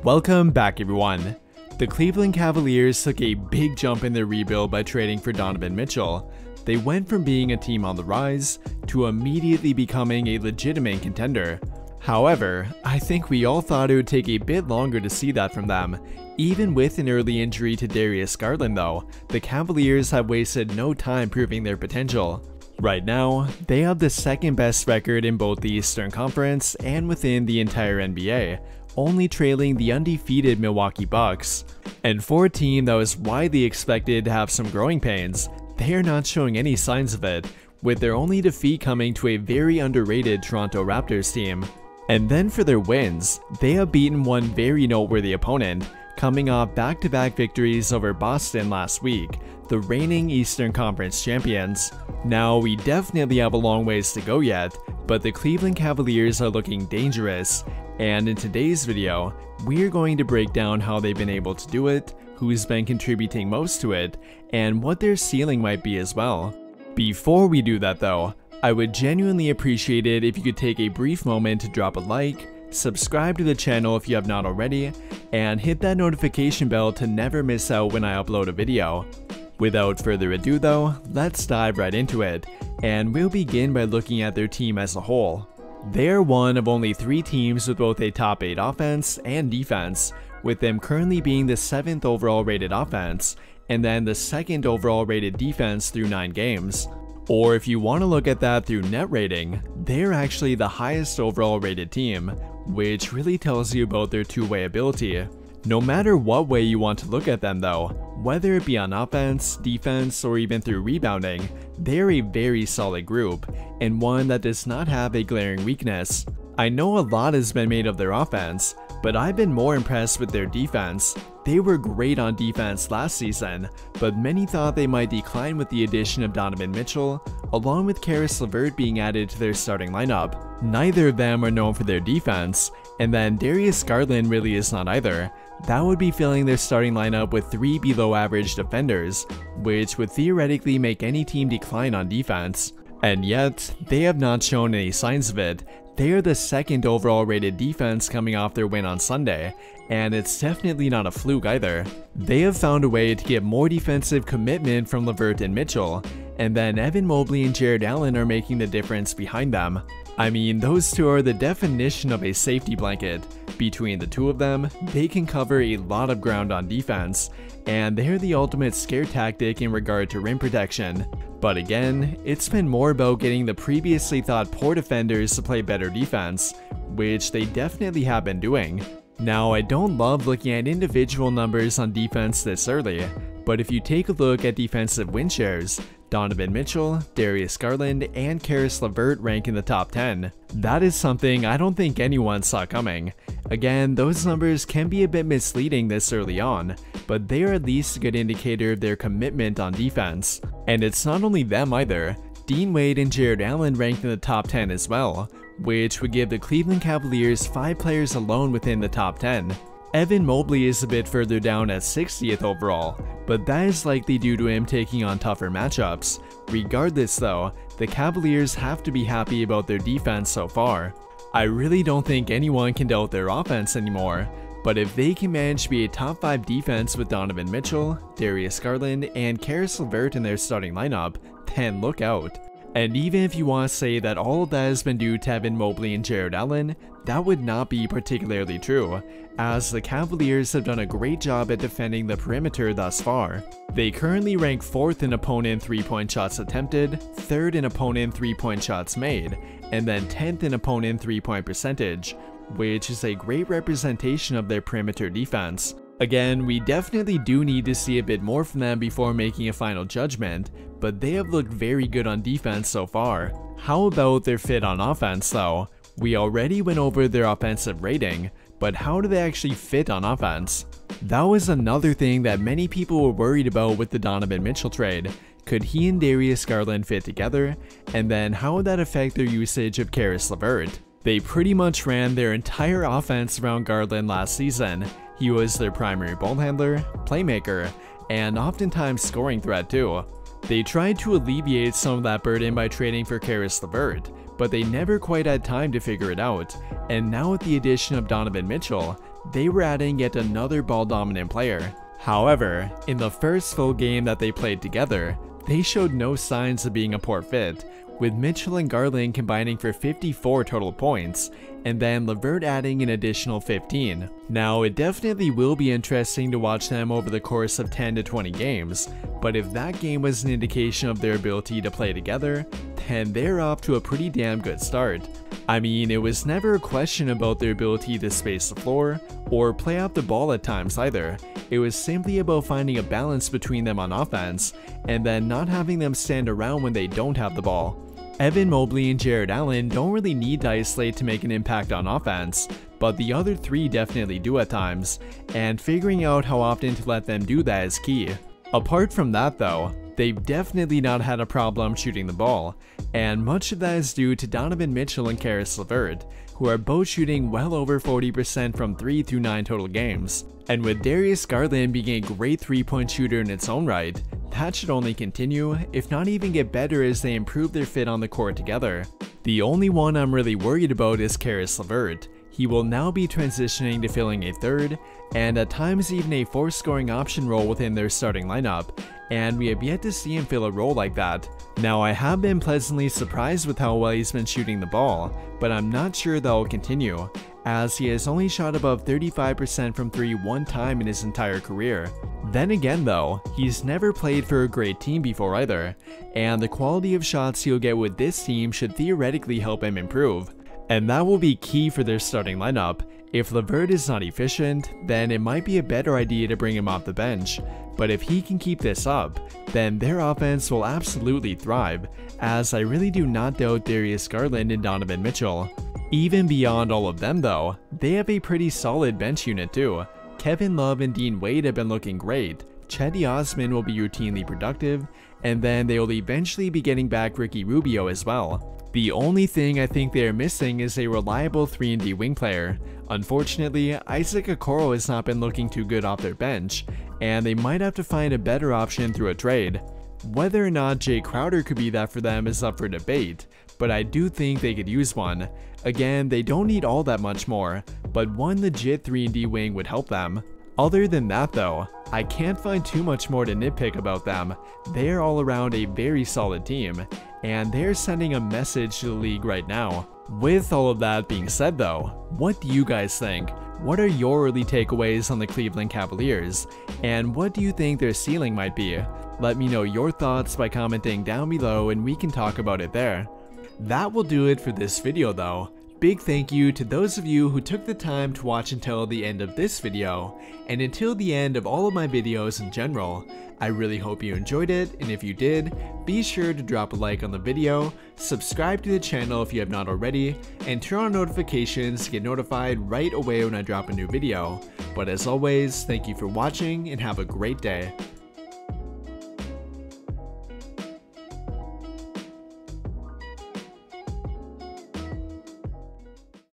Welcome back, everyone. The Cleveland Cavaliers took a big jump in their rebuild by trading for Donovan Mitchell. They went from being a team on the rise to immediately becoming a legitimate contender. However, I think we all thought it would take a bit longer to see that from them. Even with an early injury to Darius Garland though, the Cavaliers have wasted no time proving their potential. Right now, they have the second best record in both the Eastern Conference and within the entire NBA, only trailing the undefeated Milwaukee Bucks. And for a team that was widely expected to have some growing pains, they are not showing any signs of it, with their only defeat coming to a very underrated Toronto Raptors team. And then for their wins, they have beaten one very noteworthy opponent, coming off back-to-back victories over Boston last week, the reigning Eastern Conference champions. Now, we definitely have a long ways to go yet, but the Cleveland Cavaliers are looking dangerous, and in today's video, we're going to break down how they've been able to do it, who's been contributing most to it, and what their ceiling might be as well. Before we do that though, I would genuinely appreciate it if you could take a brief moment to drop a like, subscribe to the channel if you have not already, and hit that notification bell to never miss out when I upload a video. Without further ado though, let's dive right into it, and we'll begin by looking at their team as a whole. They are one of only 3 teams with both a top 8 offense and defense, with them currently being the 7th overall rated offense, and then the 2nd overall rated defense through 9 games. Or if you want to look at that through net rating, they're actually the highest overall rated team, which really tells you about their two-way ability. No matter what way you want to look at them though, whether it be on offense, defense, or even through rebounding, they're a very solid group, and one that does not have a glaring weakness. I know a lot has been made of their offense, but I've been more impressed with their defense. They were great on defense last season, but many thought they might decline with the addition of Donovan Mitchell, along with Caris LeVert being added to their starting lineup. Neither of them are known for their defense, and then Darius Garland really is not either. That would be filling their starting lineup with 3 below average defenders, which would theoretically make any team decline on defense. And yet, they have not shown any signs of it. They are the 2nd overall rated defense coming off their win on Sunday, and it's definitely not a fluke either. They have found a way to get more defensive commitment from LeVert and Mitchell, and then Evan Mobley and Jared Allen are making the difference behind them. I mean, those two are the definition of a safety blanket. Between the two of them, they can cover a lot of ground on defense, and they're the ultimate scare tactic in regard to rim protection. But again, it's been more about getting the previously thought poor defenders to play better defense, which they definitely have been doing. Now, I don't love looking at individual numbers on defense this early, but if you take a look at defensive win shares, Donovan Mitchell, Darius Garland, and Caris LeVert rank in the top 10. That is something I don't think anyone saw coming. Again, those numbers can be a bit misleading this early on, but they are at least a good indicator of their commitment on defense. And it's not only them either. Dean Wade and Jared Allen ranked in the top 10 as well, which would give the Cleveland Cavaliers 5 players alone within the top 10. Evan Mobley is a bit further down at 60th overall, but that is likely due to him taking on tougher matchups. Regardless though, the Cavaliers have to be happy about their defense so far. I really don't think anyone can doubt their offense anymore, but if they can manage to be a top 5 defense with Donovan Mitchell, Darius Garland, and Caris LeVert in their starting lineup, then look out. And even if you want to say that all of that has been due to Evan Mobley and Jared Allen, that would not be particularly true, as the Cavaliers have done a great job at defending the perimeter thus far. They currently rank 4th in opponent 3-point shots attempted, 3rd in opponent 3-point shots made, and then 10th in opponent 3-point percentage, which is a great representation of their perimeter defense. Again, we definitely do need to see a bit more from them before making a final judgment, but they have looked very good on defense so far. How about their fit on offense though? We already went over their offensive rating, but how do they actually fit on offense? That was another thing that many people were worried about with the Donovan Mitchell trade. Could he and Darius Garland fit together? And then how would that affect their usage of Caris LeVert? They pretty much ran their entire offense around Garland last season. He was their primary ball handler, playmaker, and oftentimes scoring threat too. They tried to alleviate some of that burden by trading for Caris LeVert, but they never quite had time to figure it out, and now with the addition of Donovan Mitchell, they were adding yet another ball-dominant player. However, in the first full game that they played together, they showed no signs of being a poor fit, with Mitchell and Garland combining for 54 total points, and then LeVert adding an additional 15. Now, it definitely will be interesting to watch them over the course of 10 to 20 games, but if that game was an indication of their ability to play together, then they're off to a pretty damn good start. I mean, it was never a question about their ability to space the floor, or play out the ball at times either. It was simply about finding a balance between them on offense, and then not having them stand around when they don't have the ball. Evan Mobley and Jared Allen don't really need to isolate to make an impact on offense, but the other three definitely do at times, and figuring out how often to let them do that is key. Apart from that though, they've definitely not had a problem shooting the ball, and much of that is due to Donovan Mitchell and Caris LeVert, who are both shooting well over 40% from 3 through 9 total games. And with Darius Garland being a great 3-point shooter in its own right, that should only continue, if not even get better as they improve their fit on the court together. The only one I'm really worried about is Caris LeVert. He will now be transitioning to filling a third, and at times even a fourth scoring option role within their starting lineup, and we have yet to see him fill a role like that. Now, I have been pleasantly surprised with how well he's been shooting the ball, but I'm not sure that will continue, as he has only shot above 35% from 3 one time in his entire career. Then again though, he's never played for a great team before either, and the quality of shots he'll get with this team should theoretically help him improve. And that will be key for their starting lineup. If LeVert is not efficient, then it might be a better idea to bring him off the bench, but if he can keep this up, then their offense will absolutely thrive, as I really do not doubt Darius Garland and Donovan Mitchell. Even beyond all of them though, they have a pretty solid bench unit too. Kevin Love and Dean Wade have been looking great, Cedi Osman will be routinely productive, and then they will eventually be getting back Ricky Rubio as well. The only thing I think they are missing is a reliable 3-and-D wing player. Unfortunately, Isaac Okoro has not been looking too good off their bench, and they might have to find a better option through a trade. Whether or not Jay Crowder could be that for them is up for debate, but I do think they could use one. Again, they don't need all that much more, but one legit 3-and-D wing would help them. Other than that though, I can't find too much more to nitpick about them. They are all around a very solid team, and they're sending a message to the league right now. With all of that being said though, what do you guys think? What are your early takeaways on the Cleveland Cavaliers, and what do you think their ceiling might be? Let me know your thoughts by commenting down below and we can talk about it there. That will do it for this video though. Big thank you to those of you who took the time to watch until the end of this video, and until the end of all of my videos in general. I really hope you enjoyed it, and if you did, be sure to drop a like on the video, subscribe to the channel if you have not already, and turn on notifications to get notified right away when I drop a new video. But as always, thank you for watching and have a great day.